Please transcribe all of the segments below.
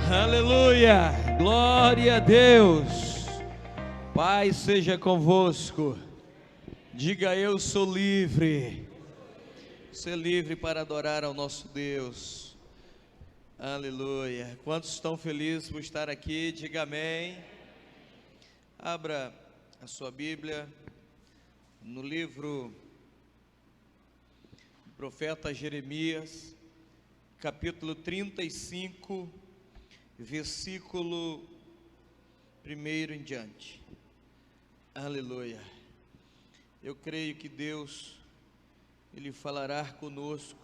Aleluia, glória a Deus. Pai seja convosco. Diga: eu sou livre. Ser livre para adorar ao nosso Deus. Aleluia. Quantos estão felizes por estar aqui? Diga amém. Abra a sua Bíblia no livro do profeta Jeremias, capítulo 35, versículo 1 em diante. Aleluia. Eu creio que Deus, Ele falará conosco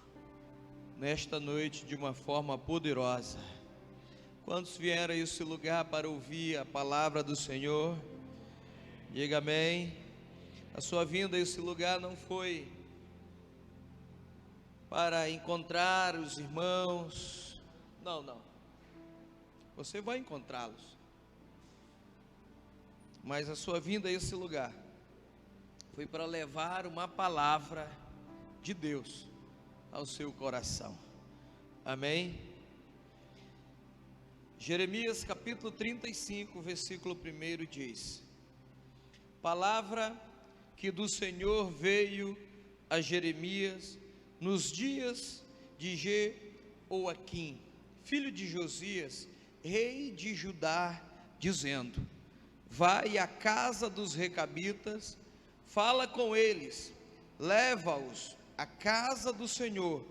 nesta noite de uma forma poderosa. Quantos vieram a esse lugar para ouvir a palavra do Senhor? Diga amém. A sua vinda a esse lugar não foi para encontrar os irmãos. Não. Você vai encontrá-los. Mas a sua vinda a esse lugar foi para levar uma palavra de Deus ao seu coração. Amém? Jeremias capítulo 35, versículo 1 diz: palavra que do Senhor veio a Jeremias nos dias de Jeoaquim, filho de Josias, rei de Judá, dizendo: vai à casa dos recabitas, fala com eles, leva-os à casa do Senhor,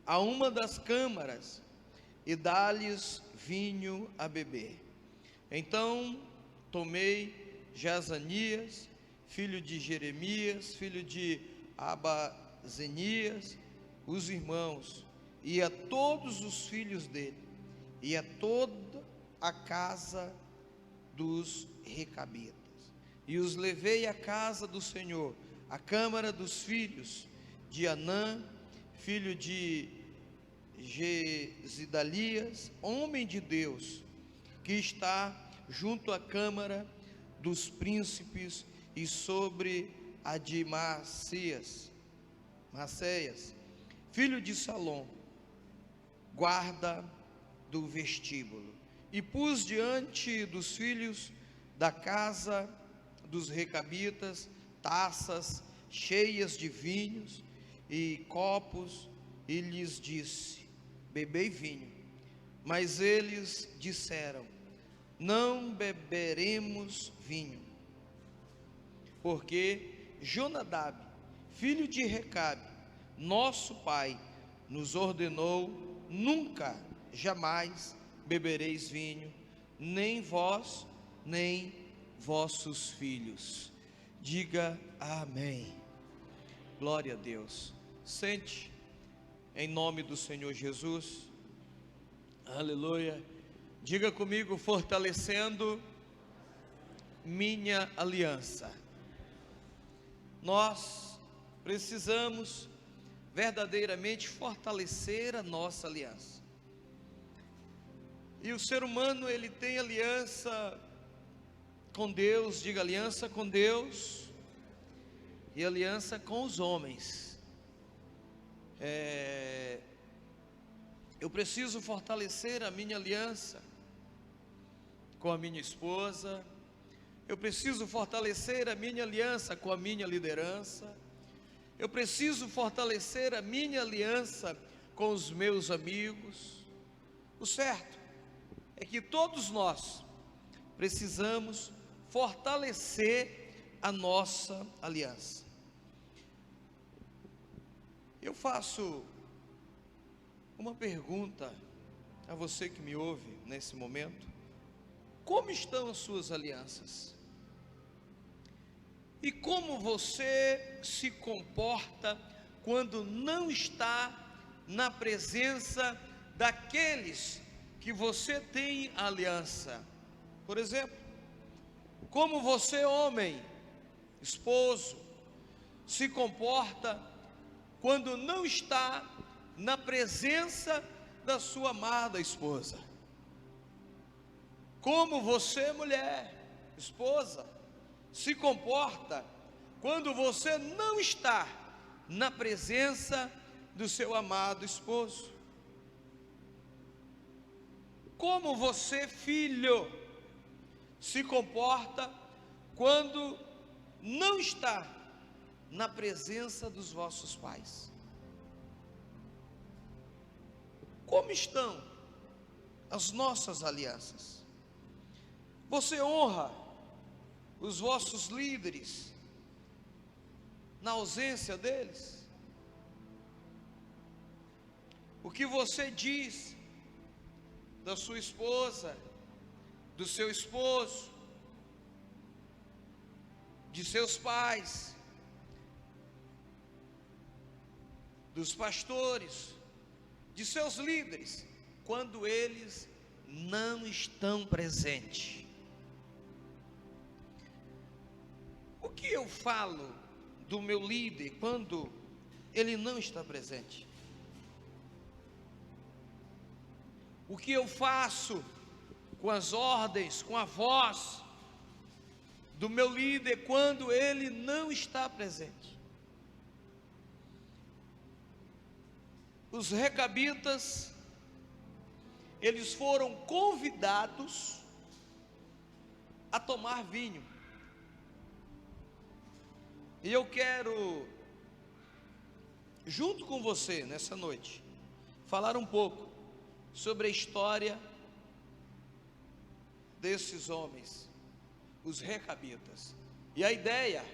a uma das câmaras, e dá-lhes vinho a beber. Então tomei Jazanias, filho de Jeremias, filho de Abazenias, os irmãos, e a todos os filhos dele, e a toda a casa dos recabitas, e os levei à casa do Senhor, à câmara dos filhos de Anã, filho de Gesidalias, homem de Deus, que está junto à câmara dos príncipes, e sobre a de Maceias, filho de Salom, guarda do vestíbulo. E pus diante dos filhos da casa dos recabitas taças cheias de vinhos e copos, e lhes disse: bebei vinho. Mas eles disseram: não beberemos vinho, porque Jonadab, filho de Recabe, nosso pai, nos ordenou: nunca, jamais bebereis vinho, nem vós, nem vossos filhos. Diga amém. Glória a Deus. Sente, em nome do Senhor Jesus. Aleluia. Diga comigo: fortalecendo minha aliança. Nós precisamos verdadeiramente fortalecer a nossa aliança. E o ser humano, ele tem aliança com Deus. Diga: aliança com Deus e aliança com os homens. Eu preciso fortalecer a minha aliança com a minha esposa. Eu preciso fortalecer a minha aliança com a minha liderança. Eu preciso fortalecer a minha aliança com os meus amigos. O certo é que todos nós precisamos fortalecer a nossa aliança. Eu faço uma pergunta a você que me ouve nesse momento: como estão as suas alianças? E como você se comporta quando não está na presença daqueles que você tem aliança? Por exemplo, como você, homem, esposo, se comporta quando não está na presença da sua amada esposa? Como você, mulher, esposa, se comporta quando você não está na presença do seu amado esposo? Como você, filho, se comporta quando não está na presença dos vossos pais? Como estão as nossas alianças? Você honra os vossos líderes na ausência deles? O que você diz da sua esposa, do seu esposo, de seus pais, dos pastores, de seus líderes, quando eles não estão presentes? O que eu falo do meu líder quando ele não está presente? O que eu faço com as ordens, com a voz do meu líder quando ele não está presente? Os recabitas, eles foram convidados a tomar vinho. E eu quero, junto com você nessa noite, falar um pouco sobre a história desses homens, os recabitas. E a ideia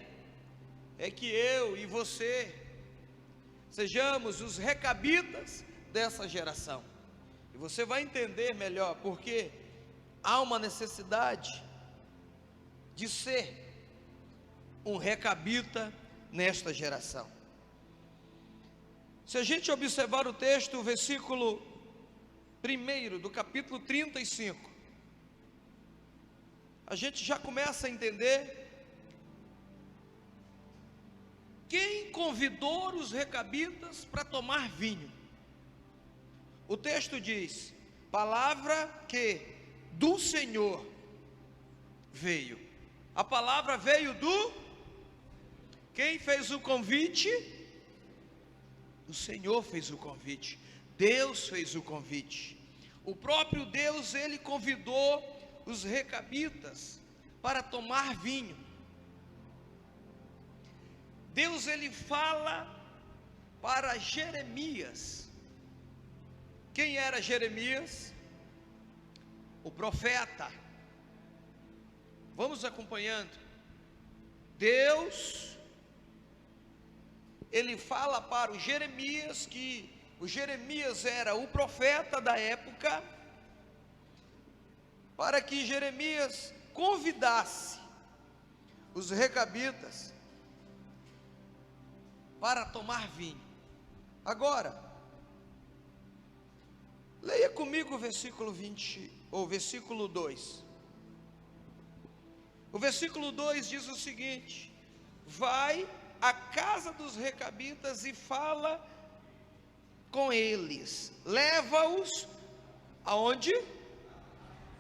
é que eu e você sejamos os recabitas dessa geração. E você vai entender melhor porque há uma necessidade de ser um recabita nesta geração. Se a gente observar o texto, o versículo 1 do capítulo 35, a gente já começa a entender quem convidou os recabitas para tomar vinho. O texto diz: palavra que do Senhor veio. A palavra veio do... Quem fez o convite? O Senhor fez o convite. Deus fez o convite. O próprio Deus, ele convidou os recabitas para tomar vinho. Deus, ele fala para Jeremias. Quem era Jeremias? O profeta. Vamos acompanhando. Deus, ele fala para o Jeremias, que o Jeremias era o profeta da época, para que Jeremias convidasse os recabitas para tomar vinho. Agora, leia comigo o versículo 20, ou versículo 2. O versículo 2 diz o seguinte: vai à casa dos recabitas e fala com eles, leva-os aonde?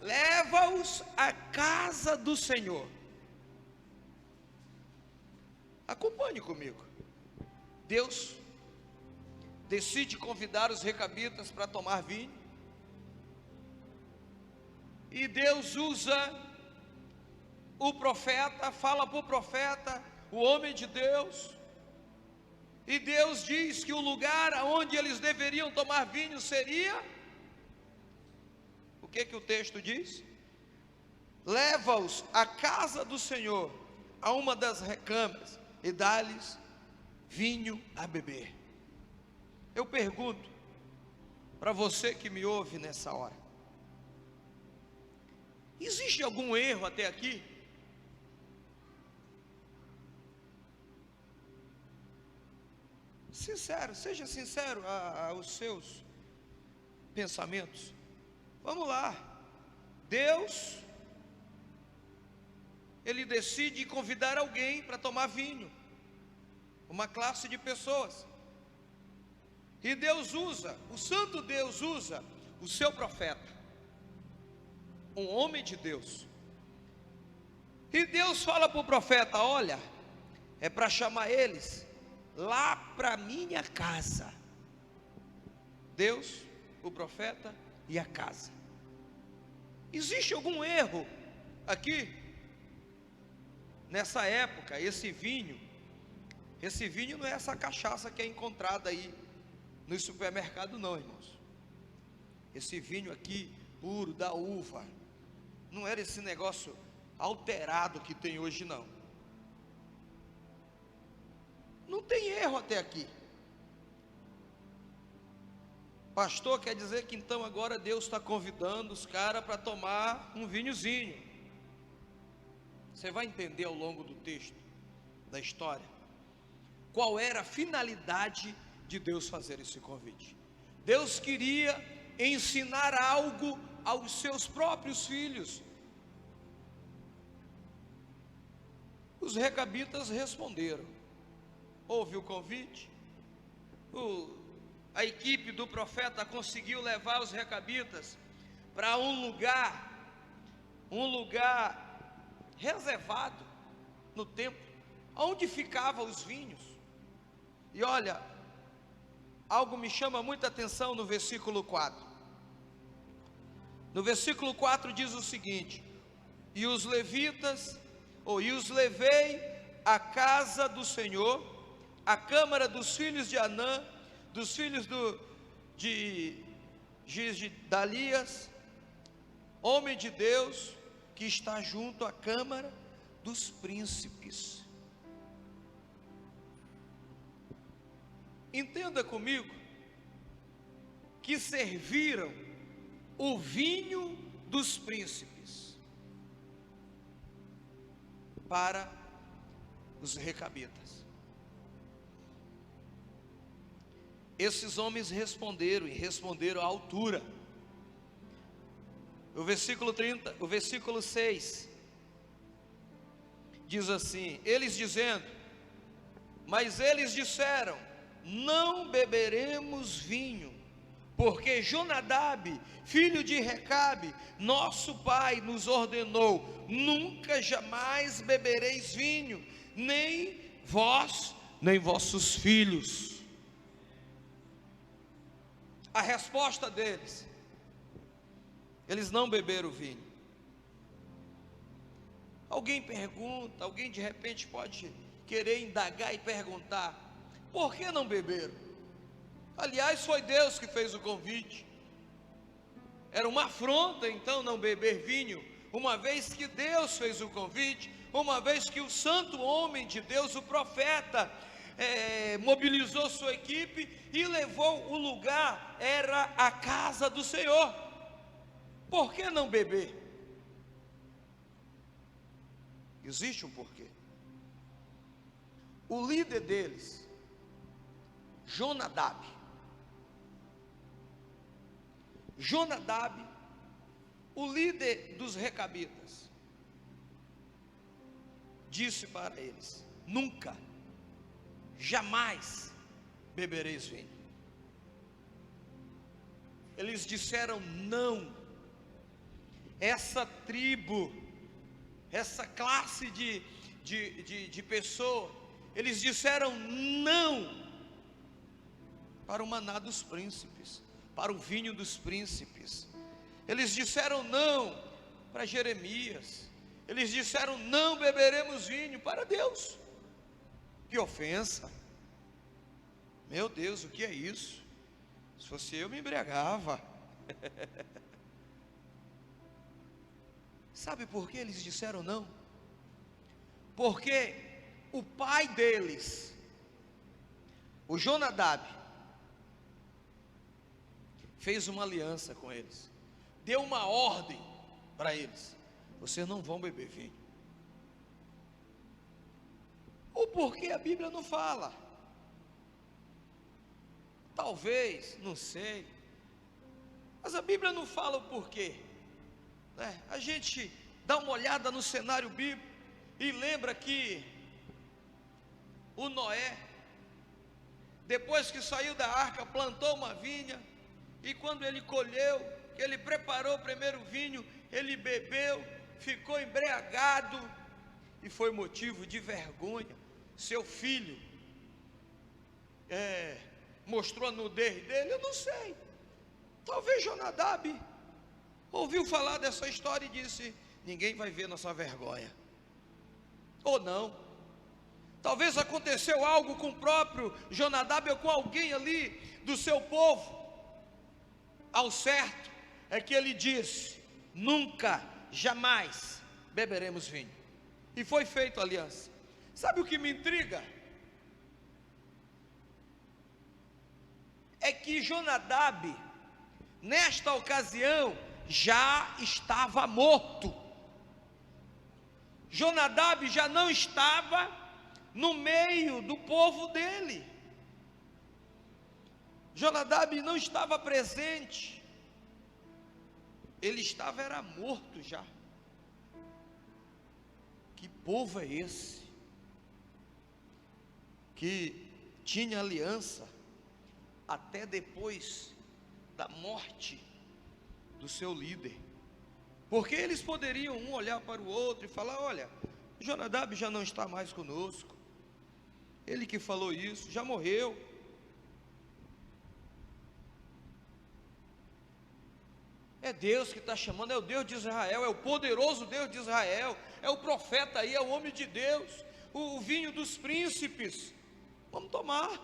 Leva-os à casa do Senhor. Acompanhe comigo. Deus decide convidar os recabitas para tomar vinho, e Deus usa o profeta, fala para o profeta, o homem de Deus, e Deus diz que o lugar onde eles deveriam tomar vinho seria, o que o texto diz? Leva-os à casa do Senhor, a uma das recâmaras, e dá-lhes vinho a beber. Eu pergunto para você que me ouve nessa hora: existe algum erro até aqui? Sincero, seja sincero aos seus pensamentos. Vamos lá. Deus, ele decide convidar alguém para tomar vinho, uma classe de pessoas, e Deus usa, o santo Deus usa o seu profeta, um homem de Deus, e Deus fala para o profeta: olha, é para chamar eles lá para minha casa. Deus, o profeta e a casa. Existe algum erro aqui? Nessa época, esse vinho não é essa cachaça que é encontrada aí no supermercado não, irmãos. Esse vinho aqui, puro, da uva, não era esse negócio alterado que tem hoje não. Não tem erro até aqui. Pastor, quer dizer que então agora Deus está convidando os caras para tomar um vinhozinho. Você vai entender ao longo do texto, da história, qual era a finalidade de Deus fazer esse convite. Deus queria ensinar algo aos seus próprios filhos. Os recabitas responderam. Houve o convite, a equipe do profeta conseguiu levar os recabitas para um lugar reservado no templo, onde ficavam os vinhos. E olha, algo me chama muita atenção no versículo 4. No versículo 4 diz o seguinte: e os levei à casa do Senhor, à câmara dos filhos de Anã, dos filhos de Gidalias, homem de Deus, que está junto à câmara dos príncipes. Entenda comigo, que serviram o vinho dos príncipes para os recabitas. Esses homens responderam, e responderam à altura. O versículo 6 diz assim: eles dizendo, mas eles disseram, não beberemos vinho, porque Jonadab, filho de Recabe, nosso pai, nos ordenou, nunca jamais bebereis vinho, nem vós, nem vossos filhos. A resposta deles: eles não beberam vinho. Alguém pergunta, alguém de repente pode querer indagar e perguntar: por que não beberam? Aliás, foi Deus que fez o convite. Era uma afronta então não beber vinho, uma vez que Deus fez o convite, uma vez que o santo homem de Deus, o profeta, mobilizou sua equipe e levou o lugar, era a casa do Senhor. Por que não beber? Existe um porquê. O líder deles, Jonadab, o líder dos recabitas, disse para eles: nunca, jamais bebereis vinho. Eles disseram não. Essa tribo, essa classe de pessoa, eles disseram não para o maná dos príncipes, para o vinho dos príncipes. Eles disseram não para Jeremias. Eles disseram não beberemos vinho para Deus. Que ofensa! Meu Deus, o que é isso? Se fosse eu, me embriagava. Sabe por que eles disseram não? Porque o pai deles, o Jonadab, fez uma aliança com eles, deu uma ordem para eles: vocês não vão beber vinho. O porquê a Bíblia não fala. Talvez, não sei, mas a Bíblia não fala o porquê. A gente dá uma olhada no cenário bíblico e lembra que o Noé, depois que saiu da arca, plantou uma vinha, e quando ele colheu, que ele preparou o primeiro vinho, ele bebeu, ficou embriagado, e foi motivo de vergonha. Seu filho mostrou a nudez dele, eu não sei. Talvez Jonadab ouviu falar dessa história e disse: ninguém vai ver nossa vergonha. Ou não, talvez aconteceu algo com o próprio Jonadab ou com alguém ali do seu povo. Ao certo é que ele disse: nunca, jamais beberemos vinho. E foi feita a aliança. Sabe o que me intriga? É que Jonadab, nesta ocasião, já estava morto. Jonadab já não estava no meio do povo dele. Jonadab não estava presente. Ele era morto já. Que povo é esse que tinha aliança até depois da morte do seu líder? Porque eles poderiam um olhar para o outro e falar: olha, Jonadab já não está mais conosco, ele que falou isso já morreu. É Deus que está chamando, é o Deus de Israel, é o poderoso Deus de Israel, é o profeta aí, é o homem de Deus, o vinho dos príncipes, vamos tomar.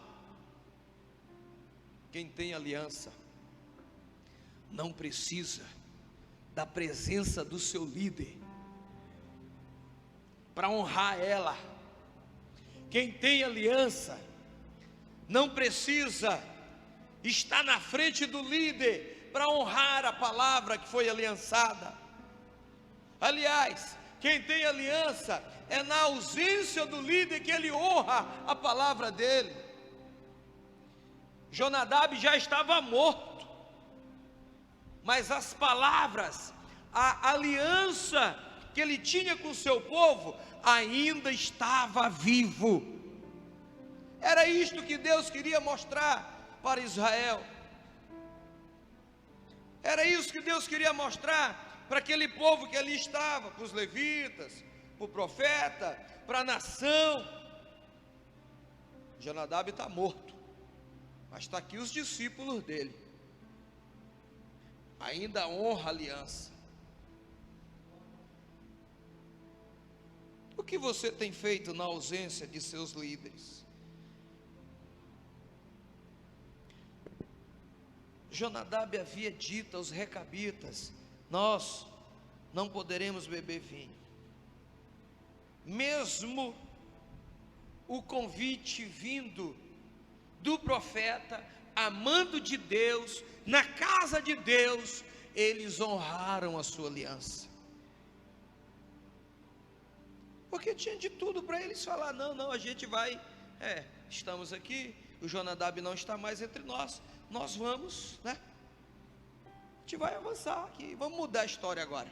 Quem tem aliança não precisa da presença do seu líder para honrar ela. Quem tem aliança não precisa estar na frente do líder para honrar a palavra que foi aliançada. Aliás, quem tem aliança é na ausência do líder que ele honra a palavra dele. Jonadab já estava morto, mas as palavras, a aliança que ele tinha com o seu povo ainda estava vivo. Era isto que Deus queria mostrar para Israel. Era isso que Deus queria mostrar para aquele povo que ali estava, para os levitas, para o profeta, para a nação. Jonadab está morto, mas está aqui os discípulos dele, ainda honra a aliança. O que você tem feito na ausência de seus líderes? Jonadab havia dito aos recabitas: nós não poderemos beber vinho. Mesmo o convite vindo do profeta, amando de Deus, na casa de Deus, eles honraram a sua aliança. Porque tinha de tudo para eles falar: não, a gente vai, estamos aqui, o Jonadab não está mais entre nós, nós vamos, a gente vai avançar aqui, vamos mudar a história agora.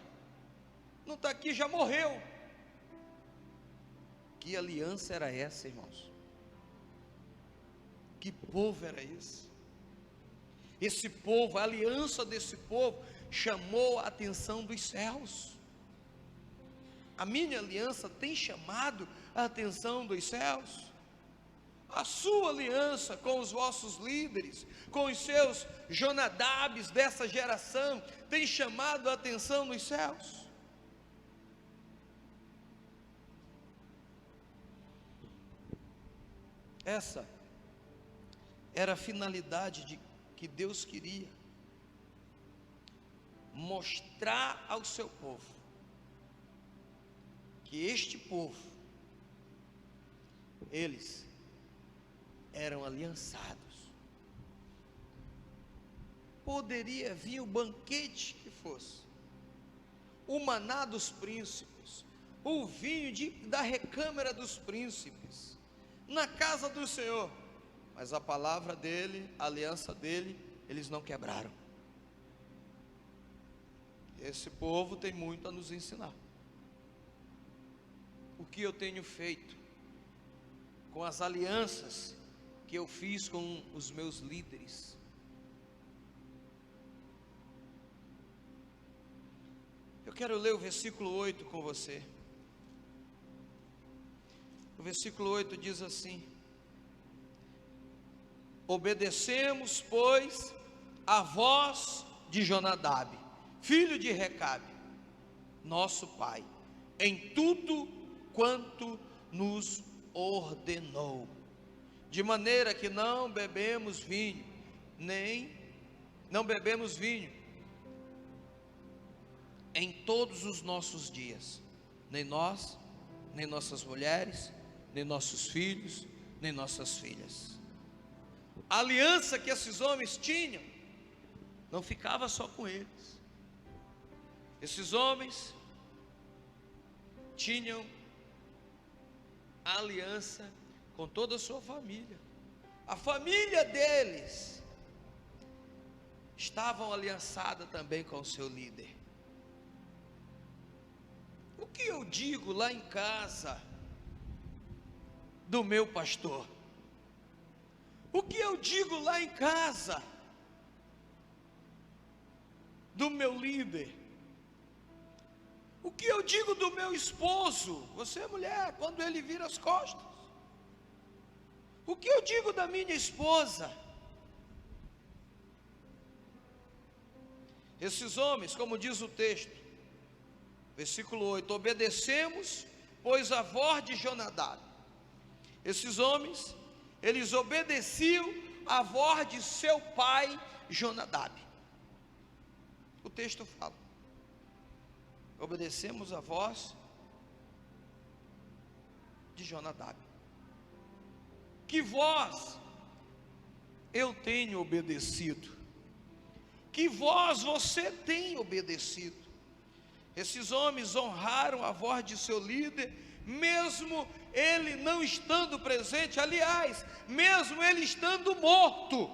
Não está aqui, já morreu. Que aliança era essa, irmãos? Que povo era esse? Esse povo, a aliança desse povo chamou a atenção dos céus. A minha aliança tem chamado a atenção dos céus. A sua aliança com os vossos líderes, com os seus Jonadabes dessa geração, tem chamado a atenção dos céus. Essa era a finalidade que Deus queria mostrar ao seu povo, que este povo, eles eram aliançados. Poderia vir o banquete que fosse, o maná dos príncipes, o vinho da recâmara dos príncipes, na casa do Senhor, mas a palavra dele, a aliança dele, eles não quebraram. Esse povo tem muito a nos ensinar. O que eu tenho feito com as alianças que eu fiz com os meus líderes? Eu quero ler o versículo 8 com você. O versículo 8 diz assim: obedecemos, pois, a voz de Jonadab, filho de Recabe, nosso pai, em tudo quanto nos ordenou, de maneira que não bebemos vinho, em todos os nossos dias, nem nós, nem nossas mulheres, nem nossos filhos, nem nossas filhas. A aliança que esses homens tinham não ficava só com eles. Esses homens tinham a aliança com toda a sua família. A família deles estavam aliançada também com o seu líder. O que eu digo lá em casa do meu pastor? O que eu digo lá em casa do meu líder? O que eu digo do meu esposo? Você é mulher, quando ele vira as costas. O que eu digo da minha esposa? Esses homens, como diz o texto, versículo 8: obedecemos, pois a voz de Jonadab. Esses homens, eles obedeciam a voz de seu pai Jonadab. O texto fala: obedecemos a voz de Jonadab. Que voz eu tenho obedecido? Que voz você tem obedecido? Esses homens honraram a voz de seu líder, mesmo ele não estando presente, aliás, mesmo ele estando morto.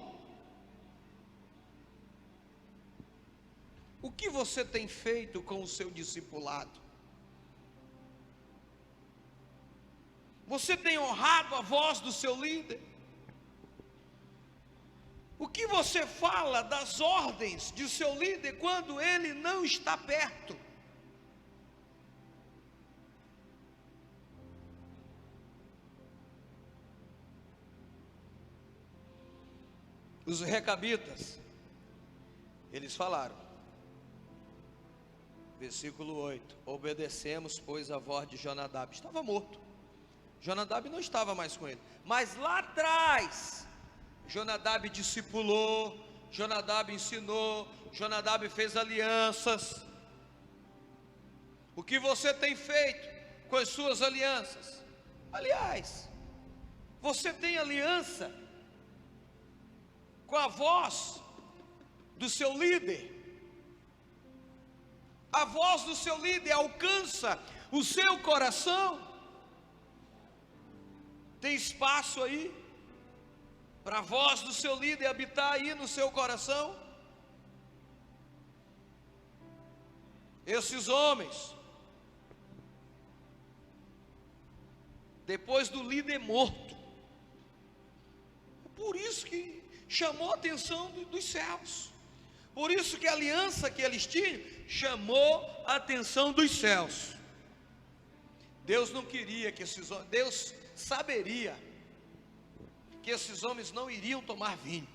O que você tem feito com o seu discipulado? Você tem honrado a voz do seu líder? O que você fala das ordens de seu líder quando ele não está perto? Os recabitas, eles falaram, versículo 8: obedecemos, pois, a voz de Jonadab. Estava morto, Jonadab não estava mais com ele, mas lá atrás, Jonadab discipulou, Jonadab ensinou, Jonadab fez alianças. O que você tem feito com as suas alianças? Aliás, você tem aliança com a voz do seu líder? A voz do seu líder alcança o seu coração? Tem espaço aí para a voz do seu líder habitar aí no seu coração? Esses homens, depois do líder morto, por isso que chamou a atenção dos céus, por isso que a aliança que eles tinham chamou a atenção dos céus. Deus não queria que esses homens, Deus saberia que esses homens não iriam tomar vinho.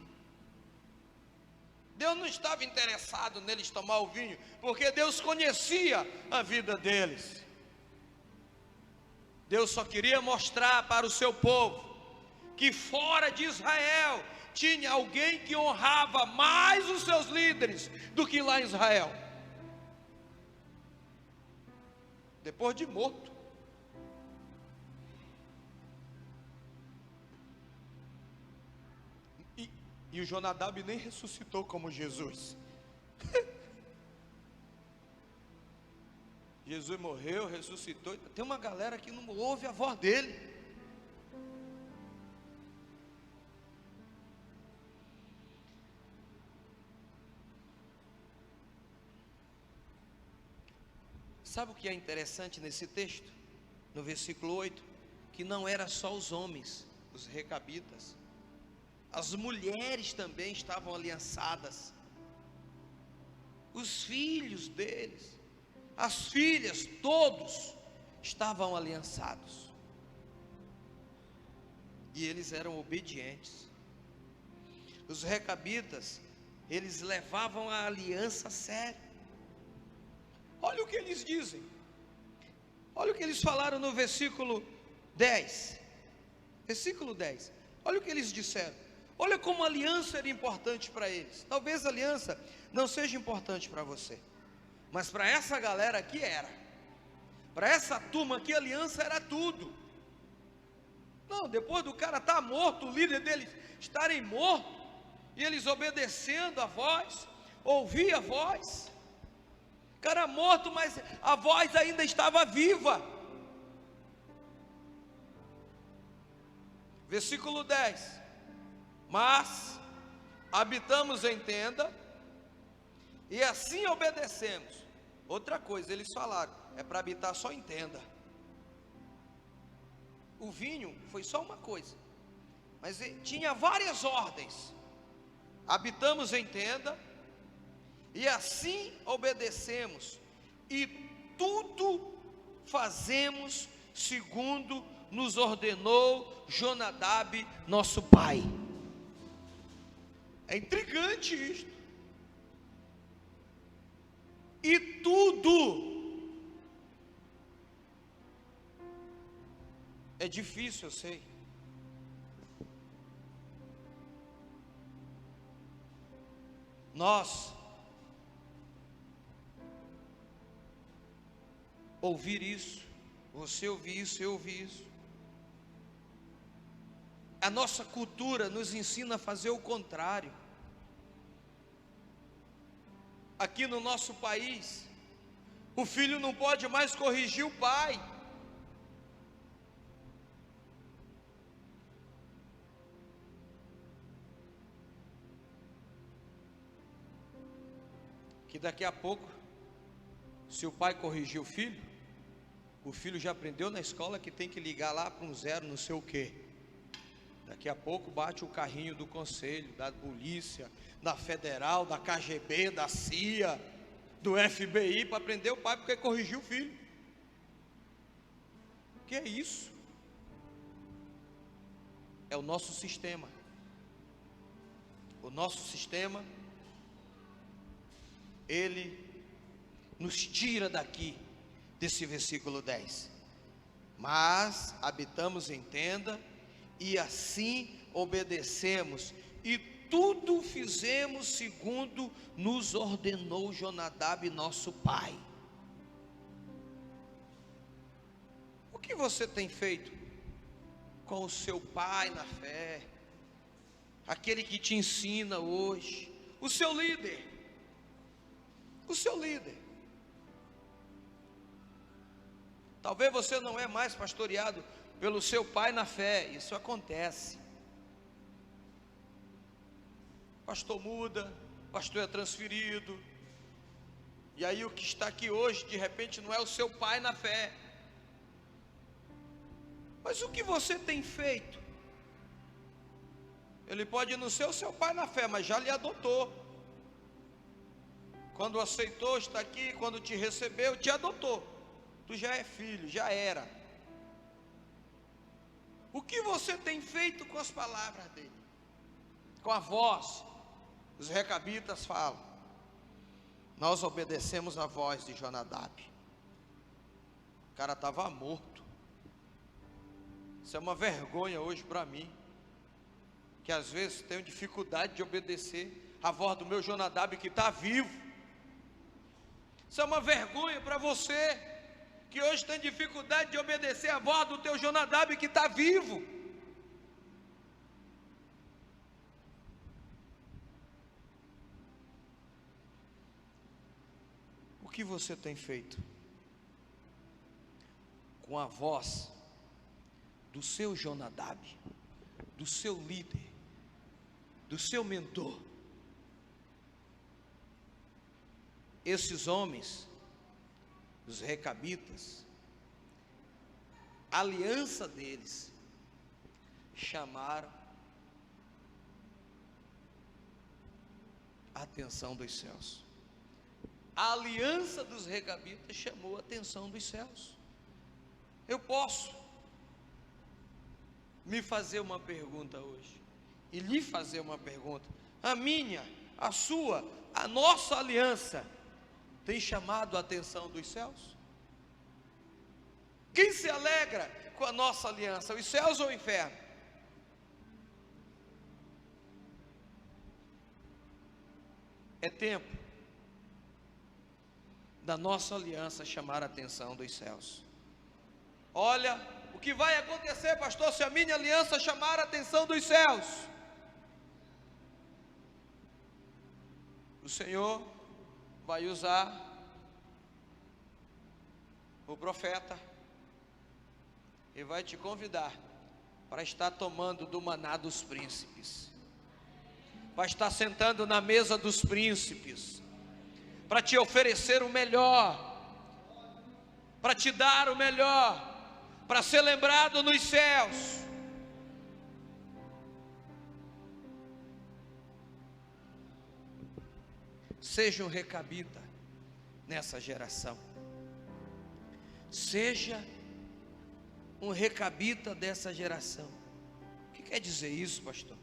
Deus não estava interessado neles tomar o vinho, porque Deus conhecia a vida deles. Deus só queria mostrar para o seu povo que fora de Israel tinha alguém que honrava mais os seus líderes do que lá em Israel. Depois de morto. E o Jonadab nem ressuscitou como Jesus. Jesus morreu, ressuscitou. Tem uma galera que não ouve a voz dele. Sabe o que é interessante nesse texto? No versículo 8, que não era só os homens, os recabitas, as mulheres também estavam aliançadas, os filhos deles, as filhas, todos estavam aliançados, e eles eram obedientes. Os recabitas, eles levavam a aliança a sério. Olha o que eles dizem. Olha o que eles falaram no versículo 10. Versículo 10. Olha o que eles disseram. Olha como a aliança era importante para eles. Talvez a aliança não seja importante para você, mas para essa galera aqui era. Para essa turma aqui, a aliança era tudo. Não, depois do cara estar morto, o líder deles estarem morto, e eles obedecendo a voz, ouvir a voz. O cara morto, mas a voz ainda estava viva. Versículo 10. Mas habitamos em tenda, e assim obedecemos. Outra coisa, eles falaram, é para habitar só em tenda. O vinho foi só uma coisa, mas tinha várias ordens. Habitamos em tenda, e assim obedecemos, e tudo fazemos segundo nos ordenou Jonadab, nosso pai. É intrigante isto. E tudo. É difícil, eu sei. Nós ouvir isso, você ouvir isso, eu ouvir isso. A nossa cultura nos ensina a fazer o contrário. Aqui no nosso país, o filho não pode mais corrigir o pai. Que daqui a pouco, se o pai corrigir o filho já aprendeu na escola que tem que ligar lá para um 0 não sei o quê. Daqui a pouco bate o carrinho do conselho, da polícia, da federal, da KGB, da CIA, do FBI, para prender o pai porque corrigiu o filho. O que é isso? É o nosso sistema. O nosso sistema, ele nos tira daqui, desse versículo 10. Mas habitamos em tenda, e assim obedecemos, e tudo fizemos segundo nos ordenou Jonadab, nosso pai. O que você tem feito com o seu pai na fé? Aquele que te ensina hoje, o seu líder. O seu líder. Talvez você não é mais pastoreado pelo seu pai na fé, isso acontece. Pastor muda, pastor é transferido, e aí o que está aqui hoje, de repente não é o seu pai na fé. Mas o que você tem feito? Ele pode não ser o seu pai na fé, mas já lhe adotou. Quando aceitou, está aqui, quando te recebeu, te adotou. Tu já é filho, já era. O que você tem feito com as palavras dele? Com a voz? Os recabitas falam. Nós obedecemos a voz de Jonadab. O cara estava morto. Isso é uma vergonha hoje para mim, que às vezes tenho dificuldade de obedecer a voz do meu Jonadab que está vivo. Isso é uma vergonha para você, que hoje tem dificuldade de obedecer a voz do teu Jonadab que está vivo. O que você tem feito com a voz do seu Jonadab, do seu líder, do seu mentor? Esses homens, os recabitas, a aliança deles, chamaram a atenção dos céus. A aliança dos recabitas chamou a atenção dos céus. Eu posso me fazer uma pergunta hoje, e lhe fazer uma pergunta, a minha, a sua, a nossa aliança, tem chamado a atenção dos céus? Quem se alegra com a nossa aliança, os céus ou o inferno? É tempo da nossa aliança chamar a atenção dos céus. Olha, o que vai acontecer, pastor, se a minha aliança chamar a atenção dos céus? O Senhor vai usar o profeta e vai te convidar para estar tomando do maná dos príncipes, vai estar sentando na mesa dos príncipes, para te oferecer o melhor, para te dar o melhor, para ser lembrado nos céus. Seja um recabita nessa geração. Seja um recabita dessa geração. O que quer dizer isso, pastor?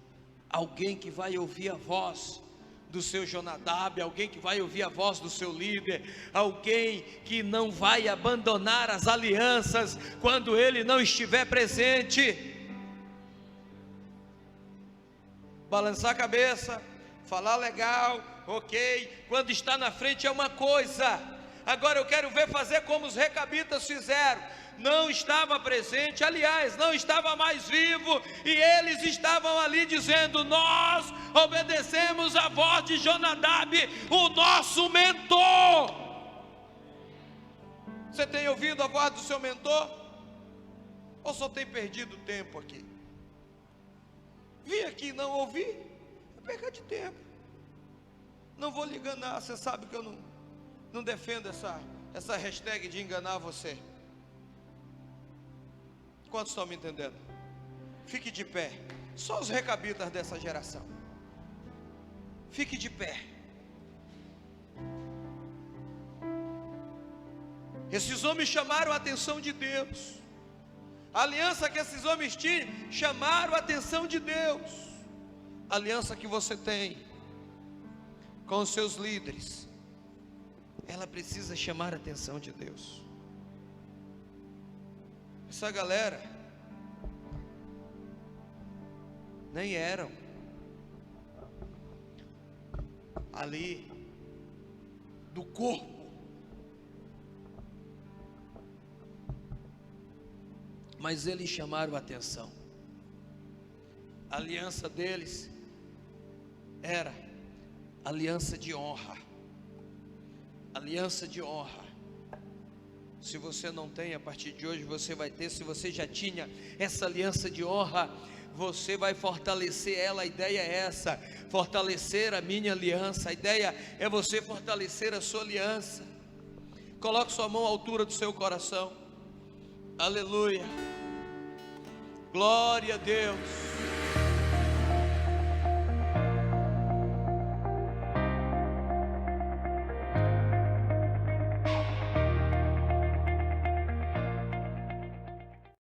Alguém que vai ouvir a voz do seu Jonadab, alguém que vai ouvir a voz do seu líder, alguém que não vai abandonar as alianças quando ele não estiver presente. Balançar a cabeça, falar legal, ok, quando está na frente é uma coisa. Agora eu quero ver fazer como os recabitas fizeram. Não estava presente, aliás, não estava mais vivo, e eles estavam ali dizendo: nós obedecemos a voz de Jonadab, o nosso mentor. Você tem ouvido a voz do seu mentor? Ou só tem perdido tempo aqui? Vim aqui e não ouvi, é perda de tempo. Não vou lhe enganar, você sabe que eu não defendo essa hashtag de enganar você. Quantos estão me entendendo? Fique de pé. Só os recabitas dessa geração. Fique de pé. Esses homens chamaram a atenção de Deus. A aliança que esses homens tinham chamaram a atenção de Deus. A aliança que você tem com os seus líderes, ela precisa chamar a atenção de Deus. Essa galera nem eram ali do corpo, mas eles chamaram a atenção. A aliança deles era aliança de honra. Aliança de honra. Se você não tem, a partir de hoje você vai ter. Se você já tinha essa aliança de honra, você vai fortalecer ela. A ideia é essa: fortalecer a minha aliança. A ideia é você fortalecer a sua aliança. Coloque sua mão à altura do seu coração. Aleluia. Glória a Deus.